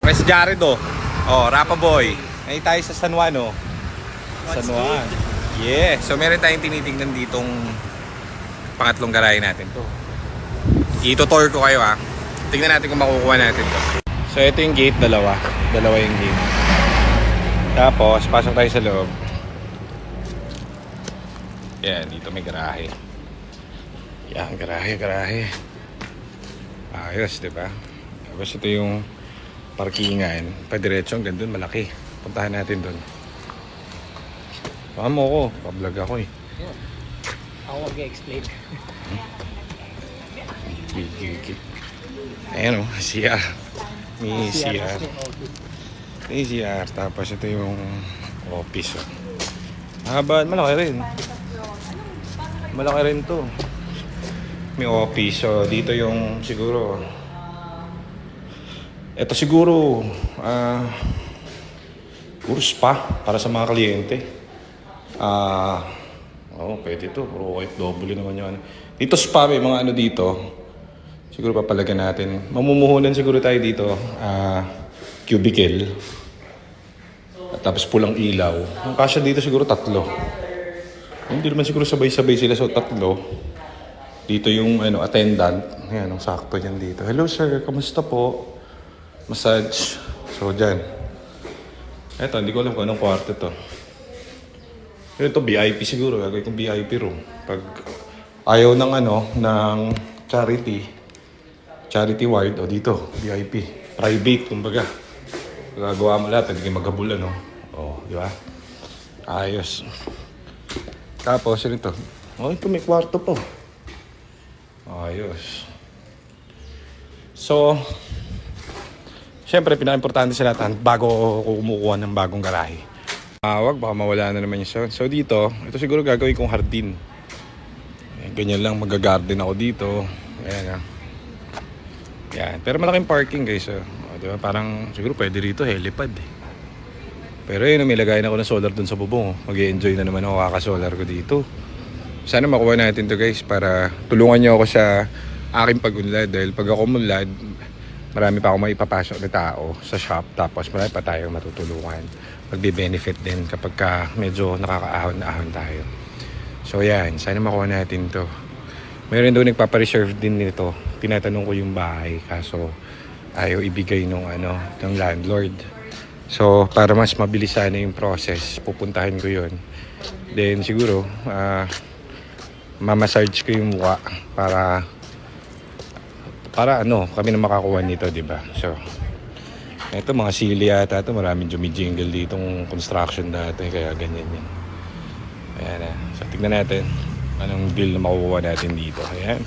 West Jared oh. Oh, Rapa Boy. Ngayon tayo sa San Juan oh. San Juan. Yeah. So meron tayong tinitingnan ditong pangatlong garahe natin to. Ito-tour ko kayo ah. Tingnan natin kung makukuha natin to. So ito yung gate, dalawa. Dalawa yung gate. Tapos, pasok tayo sa loob. Yan, dito may garahe. Yan, garahe. Ayos, diba? Tapos ito yung parkingan. Padiretso hanggang dun, malaki. Puntahan natin dun. Baka mo ko, pa-vlog ako eh. Ako mag-explain. Ayan o, CR. May CR. May CR. Tapos ito yung office oh. Haba, malaki rin. Malaki rin to. May office. So dito yung siguro ito siguro spa para sa mga kliyente. Pwede to. Puro OFW naman yung ano. Dito spa, may mga ano dito. Siguro papalagan natin. Mamumuhunan siguro tayo dito. Cubicle. At tapos pulang ilaw. Ang kasya dito siguro 3. Hindi naman siguro sabay-sabay sila. So 3. Dito yung attendant. Ayan, ang sakto yan dito. Hello sir, kamusta po? Massage. So dyan. Eto, hindi ko alam kung anong kwarto to. Ito VIP siguro. Gagawin kong VIP room. Pag ayaw ng ng charity ward o dito, VIP. Private, kumbaga. Gagawa mo lahat, pwede kayo maghabol, di ba? Ayos. Tapos, yun ito. Ito may kwarto po. Ayos. So, syempre, pinaka-importante sa lahat, bago ako kumukuha ng bagong garahe. Wag, baka mawala na naman yung sound. So, dito, ito siguro gagawin kong hardin. Ganyan lang, mag-garden ako dito. Ayan. Yan. Pero malaking parking guys. Diba? Parang siguro pwede rito helipad eh. Pero yun, may lagay na ako ng solar dun sa bubong. Mag-i-enjoy na naman ako kaka-solar ko dito. Sana makuha natin to guys para tulungan nyo ako sa aking pag-unlad. Dahil pag ako munlad, marami pa akong maipapasok na tao sa shop. Tapos marami pa tayong matutulungan. Magbe-benefit din kapag medyo nakakaahon na ahon tayo. So yan, sana makuha natin to. Mayroon doon nagpapareserve din nito. Tinatanong ko yung bahay kaso ayaw ibigay ng landlord. So para mas mabilis sana yung process, pupuntahan ko yun. Then siguro mamassage ko yung mukha para kami na makakuha nito, di ba? So ito mga sili yata ito, maraming jumijingle ditong construction dati kaya ganyan yan. Ayan na. So tignan natin anong deal na makukuha natin dito. Ayan.